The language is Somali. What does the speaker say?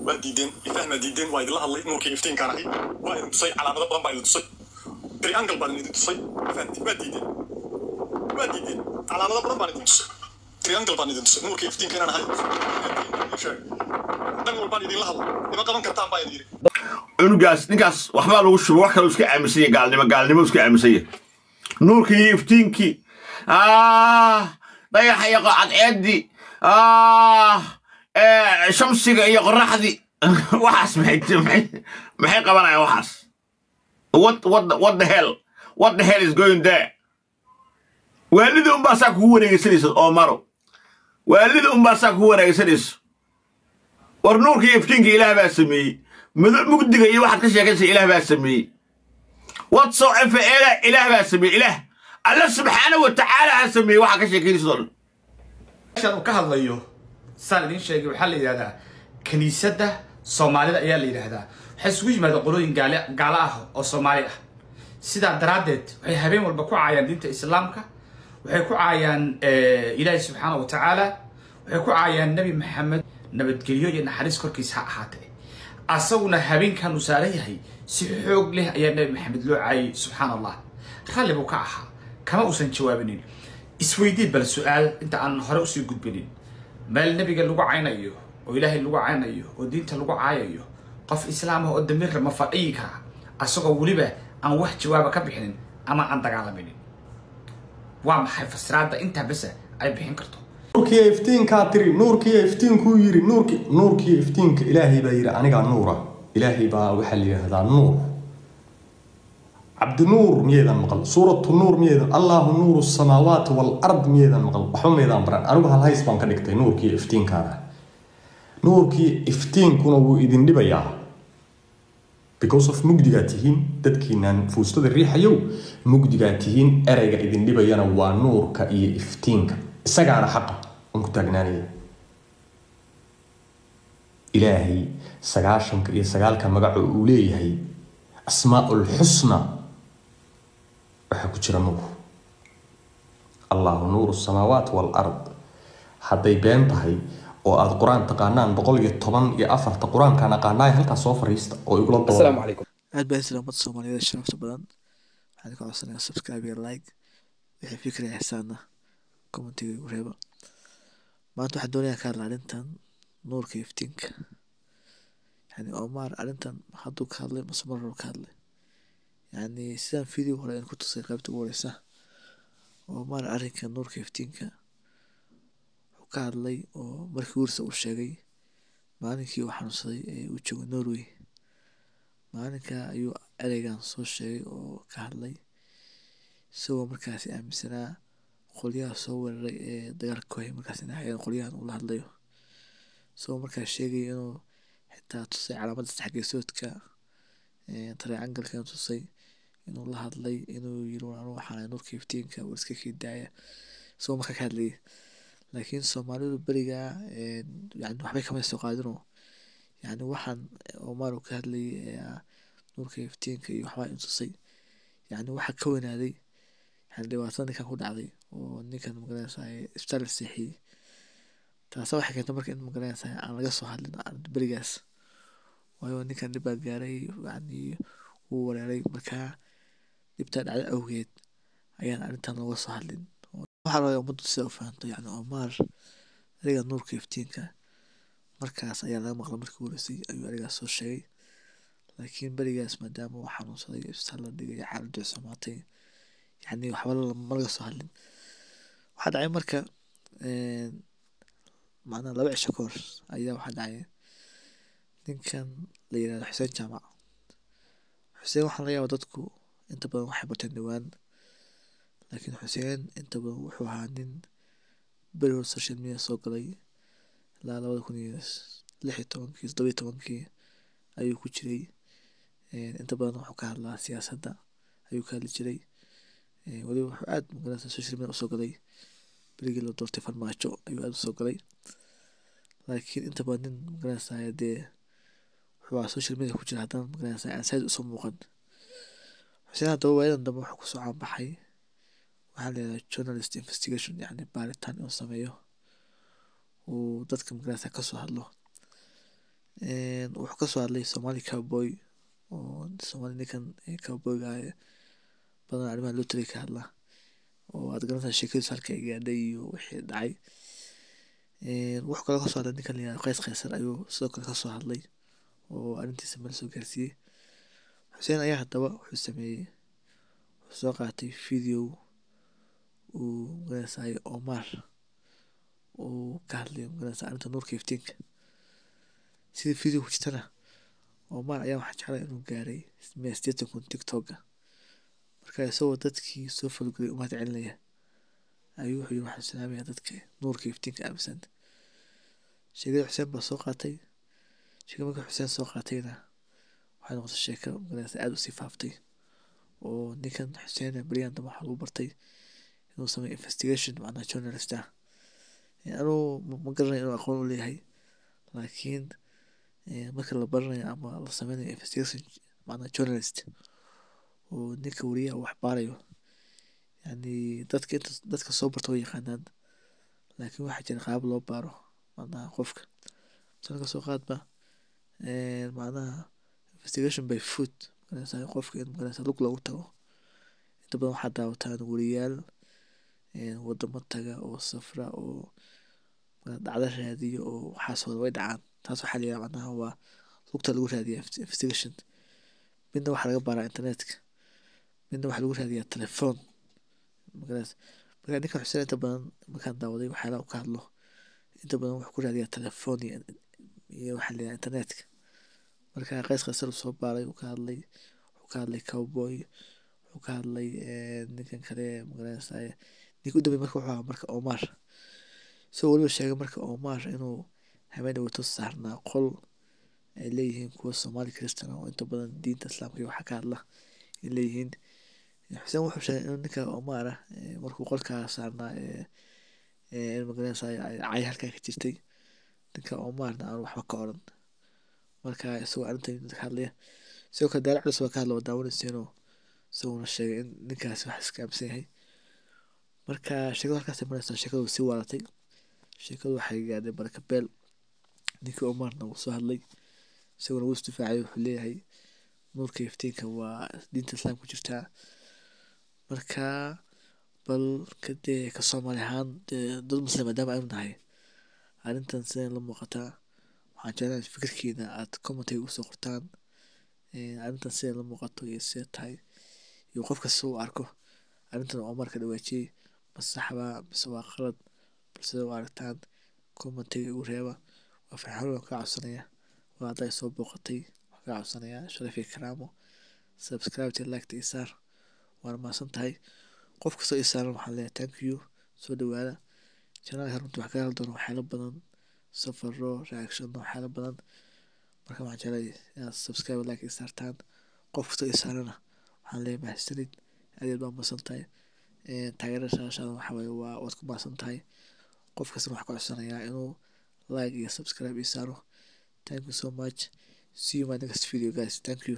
وديدين يفهم ديدين وايد الله الله نور كيفتين كان هي وايد تصي على مدى بلان بايد تصي تريانجل بايد تصي فهمت وديدين على مدى بلان بايد تصي تريانجل بايد تصي نور كيفتين كان هي دنقل بايد الله الله لما قبل كرتان بايد يري نقاس waxba lagu shubo wax kale iska aaminsan gaalnimo iska aaminsan nuurkii iftiinkii dayaxa iyo cadceedii shamsiga iyo qorraxdii waxaas maxay qabanayaan waxaas what the hell is going there waalida un baa saa kugu wareegaysanaysa oo maro waalida un baa saa kugu wareegaysanaysa war nuurkii iftiinkii ilaah baa sameeyey mugdiga iyo waxaad ka sheekaysa ilaah baa sameeyey whatsoever ilaah baa sameeyey ilaah alla subxaanahu wa tacaala ha sameeyey waxaa ka sheekaynaysa oo dhan shan ka hadlayo saan idin sheegay waxaa la yidhahdaa kaniisadda soomaalida ayaa la yidhaahdaa waxay isugu yimaada qolooyin gaalo ah oo soomaali ah sidaa daraaddeed waxay habeen walba ku caayaan diinta islaamka waxay ku caayaan ilaahi subxaanahu wa tacaala waxay ku caayaan nebi maxamed nabadgelyo iyo naxariis korkiisa ha ahaatee asaguna habeenkan uu saaran yahay si xoog leh ayaa nebi maxamed loo caayay subxaan allah ralli buu ka ahaa kama uusan jawaabinin isweydii bal su'aal inta aan hore usii gudbinin meel nebiga lagu caynayo oo ilaahay lagu caynayo oo diinta lagu caayayo qof islaam ah oo damiir ma fadhiyi kara asagoo weliba aan wax jawaaba ka bixinin ama aan dagaalaminin waa maxay fasiraadda intaa bas ay bixin karto نوركي يفتين كاتري نوركي يفتين كويري نوركي يفتين إلهي بايري أنا نورة إلهي با وحلي هذا نور عبد نور ميدا مقل سورة النور ميدا الله نور السماوات والأرض ميدا مقل وحوم ميدا بران أنا بها الهاي سبان كنكتي نوركي يفتين كان نوركي يفتين كونو إذن لبيا because of مجدقاتهين تدكينا فوستد الريح يو مجدقاتهين أرجع إذن لبيانا ونور كي يفتين isagaana xaqa aan ku taagnaanaya ilaahay 99 magac uu leeyahay asmaa'ul husna waxa ku jira nuur allahu nuuru samaawaat wal ard haday been tahay oo aad quraan taqaanaan 114 quraanka naqaanaay halka soo fariista oo igula doodo assalaamu calaykum aad baa islaamada Soomaaliyeed sharafta badan waxaan ka codsanayaa subscribe iyo like wixii fikir ihsaana كومنتي وريبا ما أنتو حدوني أكار علنتن نور كيفتينك يعني أمار علنتن حدو كارلي مصمر كارلي يعني سيدان فيديو ولا إن كنت صيقبت ورسا أمار علنك نور كيفتينك وكارلي ومركي ورسا وشاقي معنكي وحنصي وجو نوروي معنك أيو أليغان صو شاقي وكارلي سوى مركاسي أمسنا qolyaha soo weeraray ee dagaalka ku hay markaas in ay qolyahan ula hadlayo soo markaas sheegay inuu xitaa tusay calaamada saxgeesoodka triangle-ka tusay inuu la hadlay inuu yiri waxaan nuurka iftiinka oo iska kiidaya soo markaa ka hadlay laakiin Soomaalidu bariga yani waxbay kama soo qaadino yani waxaan Omar ka hadlay nuurka iftiinka iyo waxba tusay yani waxa ka wanaaday يعني dhibaatadii ka ku dhacday oo ninkan magaranayay isbitaal saxii taasoo waxa keentay markii in magaranayay aan laga soo hadlin barigaas waayo ninkan dib gaaray yani uu wareeray markaa dibta dhacday awgeed ayaan arintan looga soo hadlin waxa la umadu sida u fahanto yani Omar ariga nuurka iftiinka markaas ayaa laga maqlay markii uu rasay ayuu ariga soo sheegay laakiin barigaas maadaama uu xanuunsaday isbitaal la dhigay xaaladdu samaatay يعني وحوالي مرة سهلين واحد عين مركا معنا لبع شكور أيام واحد عين دين كان لينا حسين جامع حسين وحنا ليا ودتكو انت بنوحي بتندوان لكن حسين انت بنوحو هانين بلو السوشيال ميديا سوق لي لا ولا كوني لحي تونكي صدبي تونكي أيو كوشري انت بنوحو كهلا سياسة دا أيو كهلا جري wali wuxuu aad magaranaysa social media soo galay بريجي لو دورتي فرماجو أيوة هذا سوق لكن أنت بعدين مقناس هذا هو السوشيال ميديا كتير هذا مقناس عن سيد أسمه مقن حسين هذا هو أيضا دم حكوس عام بحي وعلى journalist investigation يعني بارد تاني وسميه وضدك مقناس كسو هالله wuxuu ka soo hadlay Somali Cowboy oo Somali ninkan cowboyga ah badan arrimaha lottery ka hadla oo aad garanaysaa sheekadiisa halka ay gaadhay iyo wixii dhacay. Wuxuu kaloo ka soo hadlay ninkan la yiraahdo Qays Qaysar ayuu sidoo kale ka soo hadlay oo arrintiisa meel soo gaarsiiyey. Xuseen ayaa haddaba wuxuu sameeyey wuxuu soo qaatay video uu magaranaysaa Omar uu ka hadlayo magaranaysaa arrinta nuurka iftiinka. Sidii video ku jirtana Omar ayaa waxaa jeclaa inuu gaaray 80,000 TikTok-ga. Marka isagoo dadkii soo falgelay u mahad celinaya ayuu wuxuu yiri waxaan salaamayaa dadka nuurka iftiinka aaminsan. Sheekada Xuseen baa soo qaatay. Sheekada markii Xuseen soo qaatayna waxay noqotay sheeko magaranaysaa aad u sii faaftay oo ninkan Xuseen Brian dama waxa lagu bartay inuu sameeyo investigation macnaha journalist ah. Anuu ma garanayo inuu aqoon u leeyahay laakiin marka la baranayo ama la sameynayo investigation macnaha journalist oo ninka wariyaha wax baarayo yani dadka soo barto way yaqaanaan laakiin waxaa jira qaab loo baaro macnaha qofka sanadka soo qaadba macnaha investigation by foot magaranaysaa qofka in magaranaysaa lug loogu tago. Inta badan waxaa daawataan wariyaal wadamo taga oo safra oo dhacdo raadiyo oo waxaas wada way dhacaan. Taas waxaa la yiraahdaa macnaha waa lugta lagu raadiyaa investigation. Midna waxaa laga baaraa internetka midna waxaa lagu raadiyaa telefoon magaranaysaa. Marka ninka Xuseen inta badan markaan daawaday waxyaalaha uu ka hadlo inta badan wuxuu ku raadiyaa telefoon iyo waxaa la yiraahdaa internetka. Marka Qays Qaysar uu soo baaray uu ka hadlay wuxuu ka hadlay cowboy wuxuu ka hadlay ninkan kale magaranaysaa ninka u dambeeyay marka wuxuu ahaa marka Omar isagoo waliba sheegay marka Omar inuu habeenay wato saarnaa qol ay leeyihiin kuwa Somali Christian oo inta badan diinta Islaamka iyo waxa ka hadla ay leeyihiin. Xuseen wuxuu sheegay in ninka Omar ah markuu qolka saarnaa magaranaysaa ay halkaa ka jirtay ninka Omarna aan waxba ka oran. Marka isagoo arrintan ka hadlaya sidoo kale Daarac Culus waa ka hadla daawanaysiinoo isaguna sheegay in ninkaasi wax iska aaminsan yahay. Marka sheekadu halkaas maraysaa sheekadu sii waalatay. Sheekadu waxay gaadhay baraka beel ninkii Omarna wuu soo hadlay isaguna wuu isdifaacay wuxuu leeyahay nuurka iftiinka waa diinta Islaamka ku jirtaa. Marka bal kadee ka Soomaali ahaan dad muslim maadaama aynu nahay arrintan sidee la muuqataa waxaan jeclahay fikirkiina aad comment ugu soo qortaan arrintan sidee la muuqato iyo sidee tahay iyo qof kasta uu arko arrintan Omar ka dhawaajiyay ma sax baa mise waa qalad balse u aragtaan comment ugu reeba waa farxad ka codsanaya waa haday soo booqatay waxaan ka codsanayaa sharaf iyo karaamo subscribe to like iyo saar waan maasan tahay qof kasta oo isaaran waxaan leeyahay thank you soo dhawaada channel-ka runtii wax ka hadli doono waxyaalo badan safaro reaction waxyaalo badan marka waxaan jeclahay inaad subscribe like iyo saartaan qof kasta oo isaarana waxaan leeyahay mahadsanid aad baan maasan tahay taageerashada waxa waaye waa waad ku maasan tahay qof kasta waxaan ka codsanayaa inuu like iyo subscribe iyo saaro thank you so much see you in my next video guys thank you